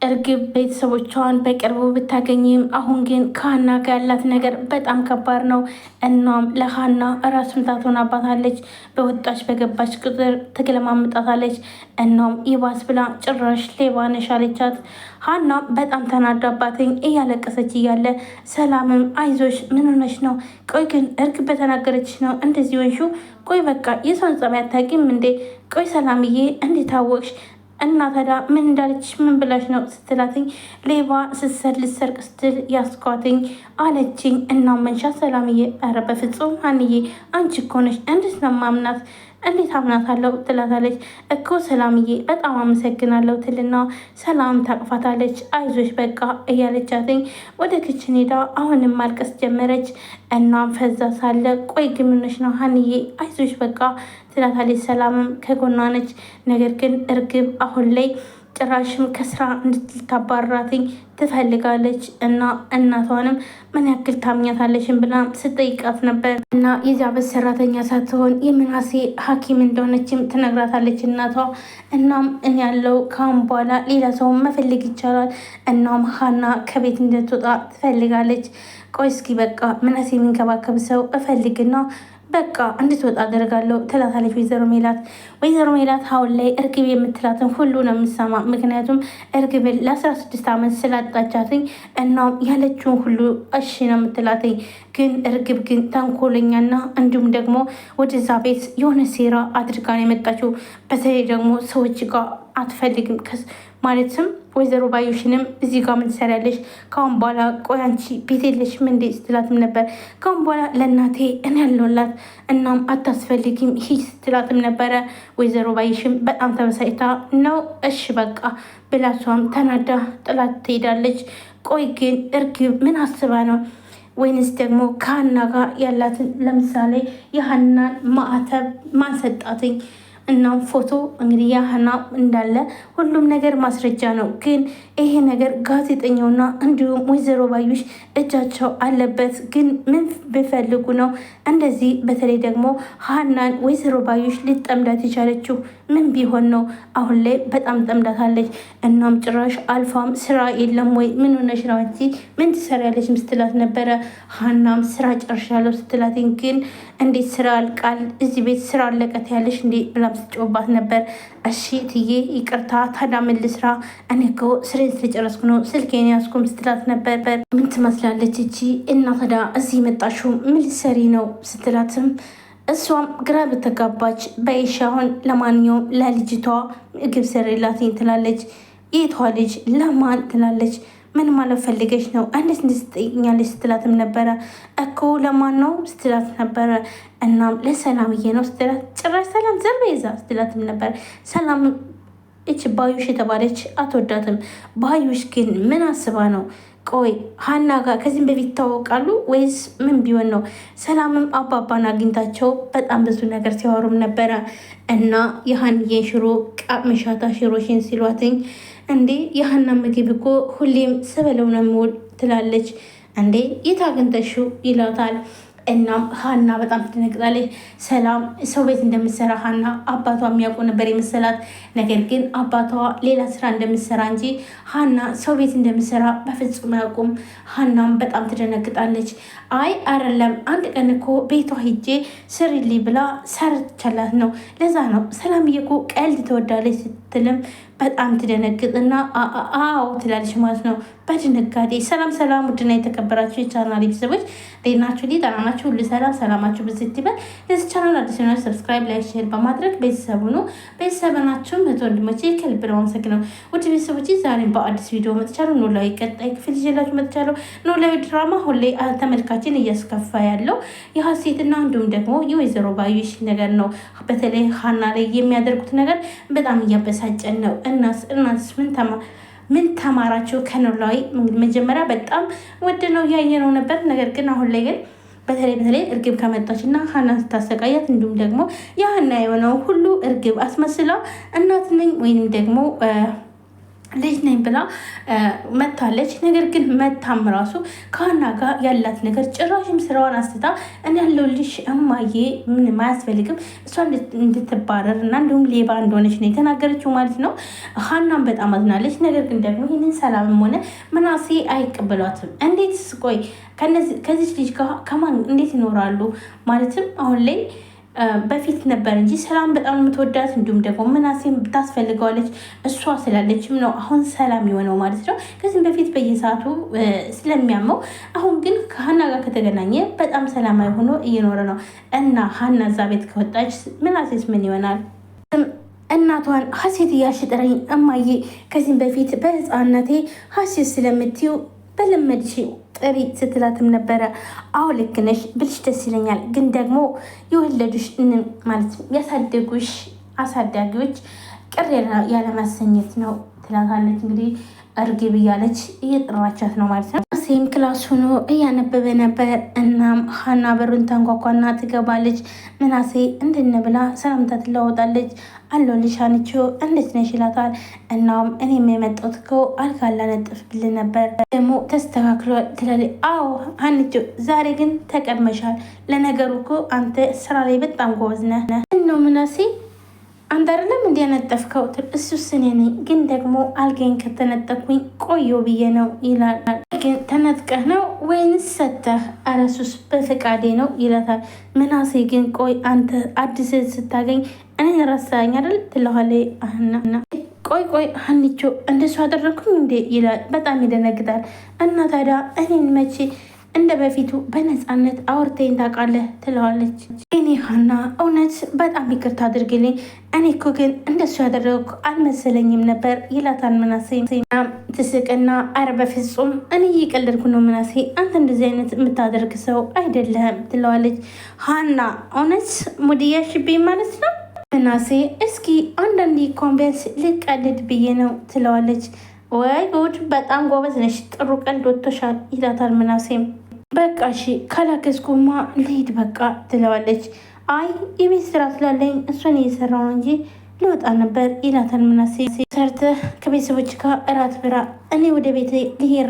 እርግብ ቤተሰቦቿን በቅርቡ ብታገኝም አሁን ግን ከሀና ጋር ያላት ነገር በጣም ከባድ ነው። እናም ለሀና ራስ ምታት ሆናባታለች። በወጣች በገባች ቁጥር ትገለማምጣታለች። እናም ይባስ ብላ ጭራሽ ሌባ ነሽ አለቻት። ሀና በጣም ተናዳባትኝ እያለቀሰች እያለ ሰላምም አይዞሽ ምን ሆነሽ ነው? ቆይ ግን እርግብ በተናገረች ነው እንደዚህ ወንሹ? ቆይ በቃ የሷን ጸባይ አታውቂም እንዴ? ቆይ ሰላምዬ እንዴት አወቅሽ? እና ታዲያ ምን እንዳለች ምን ብላሽ ነው ስትላትኝ ሌባ ልሰርቅ ስትል ያስኳትኝ አለችኝ። እና መንሻት ሰላምዬ፣ ኧረ በፍጹም ሀንዬ አንቺ እኮ ነሽ እንዴት ነው ማምናት? እንዴት አምናታለሁ ትላታለች። እኮ ሰላምዬ በጣም አመሰግናለሁ ትልና ሰላም ታቅፋታለች። አይዞች በቃ እያለቻትኝ ወደ ክችን ሄዳ አሁንም ማልቀስ ጀመረች። እናም ፈዛ ሳለ ቆይ ግምነሽ ነው ሀንዬ አይዞች በቃ ትላታለች። ሰላምም ከጎኗ ነች። ነገር ግን እርግብ አሁን ላይ ጭራሽም ከስራ እንድትታባራትኝ ትፈልጋለች እና እናቷንም ምን ያክል ታምኛታለሽን ብላ ስጠይቃት ነበር። እና የዚያ ቤት ሰራተኛ ሳትሆን የምናሴ ሐኪም እንደሆነችም ትነግራታለች እናቷ። እናም እኔ ያለው ከአሁን በኋላ ሌላ ሰው መፈለግ ይቻላል። እናም ሀና ከቤት እንድትወጣ ትፈልጋለች። ቆይ እስኪ በቃ ምናሴ የሚንከባከብ ሰው እፈልግና በቃ እንድትወጣ አደርጋለሁ ትላታለች ወይዘሮ ሜላት። ወይዘሮ ሜላት አሁን ላይ እርግብ የምትላትን ሁሉ ነው የምሰማ። ምክንያቱም እርግብን ለ16 ዓመት ስላጣቻትኝ እናም ያለችውን ሁሉ እሺ ነው የምትላትኝ። ግን እርግብ ግን ተንኮለኛና እንዲሁም ደግሞ ወደዛ ቤት የሆነ ሴራ አድርጋ ነው የመጣችው። በተለይ ደግሞ ሰዎች ጋር አትፈልግም ማለትም ወይዘሮ ባዩሽንም እዚህ ጋር ምን ትሰሪያለሽ? ካሁን በኋላ ቆይ አንቺ ቤት የለሽም እንዴ ስትላትም ነበር። ካሁን በኋላ ለእናቴ እኔ ያለሁላት እናም አታስፈልጊም ሂጂ ስትላትም ነበረ። ወይዘሮ ባዩሽም በጣም ተበሳጭታ ነው እሺ በቃ ብላሷም ተናዳ ጥላት ትሄዳለች። ቆይ ግን እርግብ ምን አስባ ነው? ወይንስ ደግሞ ከሀና ጋር ያላትን ለምሳሌ የሀናን ማዕተብ ማንሰጣትኝ እናም ፎቶ እንግዲህ ያህና እንዳለ ሁሉም ነገር ማስረጃ ነው። ግን ይሄ ነገር ጋዜጠኛውና እንዲሁም ወይዘሮ ባዩሽ እጃቸው አለበት። ግን ምን ቢፈልጉ ነው እንደዚህ? በተለይ ደግሞ ሀናን ወይዘሮ ባዩሽ ልጠምዳት የቻለችው ምን ቢሆን ነው? አሁን ላይ በጣም ጠምዳታለች። እናም ጭራሽ አልፋም ስራ የለም ወይ ምን ሆነሽ ነው አንቺ ምን ትሰሪያለሽ ስትላት ነበረ። ሀናም ስራ ጨርሻለሁ ስትላት ግን እንዴት ስራ አልቃል እዚህ ቤት ስራ አለቀት ያለሽ እንዴ ብላ ስትጮባት ነበር። እሺ ትዬ ይቅርታ ታዲያ ምን ልስራ? እኔ እኮ ስሬን ስለጨረስኩ ነው ስልኬን ያዝኩም ስትላት ነበር። ምን ትመስላለች እቺ እና ታዲያ እዚህ መጣሽው ምን ልትሰሪ ነው ስትላትም እሷም ግራ በተጋባች በይሻ አሁን ለማንኛውም ለልጅቷ ምግብ ሰሪላትኝ ትላለች። የቷ ልጅ ለማን ትላለች። ምን ማለት ፈልገች ነው እንዴት እንድትጠይቅኛለች ስትላትም ነበረ። እኮ ለማን ነው ስትላት ነበረ። እናም ለሰላምዬ ነው ስትላት ጭራሽ ሰላም ዘርበ ይዛ ስትላትም ነበር። ሰላም እች ባዩሽ የተባለች አትወዳትም። ባዩሽ ግን ምን አስባ ነው? ቆይ ሀና ጋር ከዚህም በፊት ይታወቃሉ ወይስ ምን ቢሆን ነው? ሰላምም አባባን አግኝታቸው በጣም ብዙ ነገር ሲያወሩም ነበረ። እና የሀንዬን ሽሮ ቃምሻታ ሽሮሽን ሲሏትኝ እንዴ የሀና ምግብ እኮ ሁሌም ስበለው ነው የምውል ትላለች። እንዴ የት አግኝተሽው ይላታል። እናም ሀና በጣም ትደነግጣለች። ሰላም ሰው ቤት እንደምትሰራ ሀና አባቷ የሚያውቁ ነበር የመሰላት። ነገር ግን አባቷ ሌላ ስራ እንደምትሰራ እንጂ ሀና ሰው ቤት እንደምትሰራ በፍጹም አያውቁም። ሀናም በጣም ትደነግጣለች። አይ አይደለም አንድ ቀን እኮ ቤቷ ሂጄ ስሪልኝ ብላ ሰርቻላት ነው ለዛ ነው ሰላምዬ እኮ ቀልድ ትወዳለች ስትልም በጣም ትደነግጥና አዎ ትላለች ማለት ነው በድንጋጤ። ሰላም ሰላም፣ ውድና የተከበራችሁ የቻናል ቤተሰቦች እንዴት ናችሁ? ደህና ናችሁ? ሁሉ ሰላም ሰላማችሁ ብዝት ይበል። ለዚህ ቻናል አዲስ ሆናችሁ ሰብስክራይብ፣ ላይክ፣ ሼር በማድረግ ቤተሰቡ ነው። ቤተሰብ ናችሁ እህት ወንድሞቼ ከልብ ነው አመሰግነው። ውድ ቤተሰቦች ዛሬም በአዲስ ቪዲዮ መጥቻለሁ። ኖላዊ ቀጣይ ክፍል ይዤላችሁ መጥቻለሁ። ኖላዊ ድራማ ሁሌ ተመልካችን እያስከፋ ያለው የሀሴትና እንዲሁም ደግሞ የወይዘሮ ባዩሽ ነገር ነው። በተለይ ሀና ላይ የሚያደርጉት ነገር በጣም እያበሳጨን ነው። እናስ ምን ተማራችሁ ከኖላዊ? መጀመሪያ በጣም ወድ ነው ያየነው ነበር። ነገር ግን አሁን ላይ ግን በተለይ እርግብ ከመጣች እና ሀናን ስታሰቃያት እንዲሁም ደግሞ የሀና የሆነው ሁሉ እርግብ አስመስላ እናት ነኝ ወይንም ደግሞ ልጅ ነኝ ብላ መታለች። ነገር ግን መታም ራሱ ከሀና ጋር ያላት ነገር ጭራሽም ስራዋን አስታ እኔ ያለሁልሽ እማዬ ምንም አያስፈልግም እሷ እንድትባረር እና እንዲሁም ሌባ እንደሆነች ነው የተናገረችው ማለት ነው። ሀናም በጣም አዝናለች። ነገር ግን ደግሞ ይህንን ሰላምም ሆነ ምናሴ አይቀበሏትም። እንዴት ስቆይ ከዚች ልጅ ጋር ከማን እንዴት ይኖራሉ? ማለትም አሁን ላይ በፊት ነበር እንጂ ሰላም በጣም የምትወዳት እንዲሁም ደግሞ ምናሴም ታስፈልገዋለች። እሷ ስላለችም ነው አሁን ሰላም የሆነው ማለት ነው። ከዚህም በፊት በየሰዓቱ ስለሚያመው፣ አሁን ግን ከሀና ጋር ከተገናኘ በጣም ሰላማዊ ሆኖ እየኖረ ነው እና ሀና እዛ ቤት ከወጣች ምናሴስ ምን ይሆናል? እናቷን ሀሴት እያሽጥረኝ እማዬ፣ ከዚህም በፊት በህፃነቴ ሀሴት ስለምትዩ በለመድሽው ጥሪ ስትላትም ነበረ። አዎ ልክ ነሽ ብልሽ ደስ ይለኛል፣ ግን ደግሞ የወለዱሽ ማለት ያሳደጉሽ አሳዳጊዎች ቅር ያለማሰኘት ነው ትላታለች። እንግዲህ እርግብ እያለች እየጠራቻት ነው ማለት ነው። ሴም ክላስ ሆኖ እያነበበ ነበር። እናም ሀና በሩን ታንኳኳና ትገባለች። ምናሴ እንድንብላ ሰላምታ ትለዋወጣለች። አለሁልሽ ሀንቾ እንዴት ነሽ ይላታል። እናም እኔም የመጣሁት እኮ አልጋ ላነጥፍልህ ነበር ደግሞ ተስተካክሎ ትላለች። አዎ ሀንቾ ዛሬ ግን ተቀድመሻል። ለነገሩ እኮ አንተ ስራ ላይ በጣም ጎበዝ ነህ ነው ምናሴ አንተ አይደለም እንዲያነጠፍከው? እሱስ እኔ ነኝ፣ ግን ደግሞ አልጋዬን ከተነጠፍኩኝ ቆየሁ ብዬ ነው ይላል። ግን ተነጥቀህ ነው ወይንስ ሰተህ? ኧረ እሱስ በፈቃዴ ነው ይላታል። ምናሴ ግን ቆይ አንተ አዲስ ስታገኝ እኔን ረሳኸኝ አይደል ትለዋለች። ቆይ ሀኒቾ እንደሱ አደረግኩኝ እንዴ ይላል። በጣም ይደነግጣል። እና ታዲያ እኔን መቼ እንደ በፊቱ በነፃነት አውርተኝ ታውቃለህ? ትለዋለች። እኔ ሀና እውነት በጣም ይቅርታ አድርግልኝ፣ እኔ እኮ ግን እንደሱ ያደረግኩ አልመሰለኝም ነበር ይላታል ምናሴ። ትስቅና አረ በፍጹም እኔ እየቀለድኩ ነው ምናሴ፣ አንተ እንደዚህ አይነት የምታደርግ ሰው አይደለህም ትለዋለች። ሀና እውነት ሙድያሽብኝ ማለት ነው ምናሴ፣ እስኪ አንዳንዴ ኮንቬንስ ልቀልድ ብዬ ነው ትለዋለች። ወይ ጉድ በጣም ጎበዝ ነሽ፣ ጥሩ ቀልድ ወጥቶሻል ይላታል ምናሴም። በቃ እሺ ካላገዝኩማ ልሂድ በቃ ትለዋለች። አይ የቤት ስራ ስላለኝ እሷን እየሰራው ነው እንጂ ልወጣ ነበር ይላታል ምናሴ። ሰርተህ ከቤተሰቦች ጋር እራት ብራ፣ እኔ ወደ ቤት ልሄድ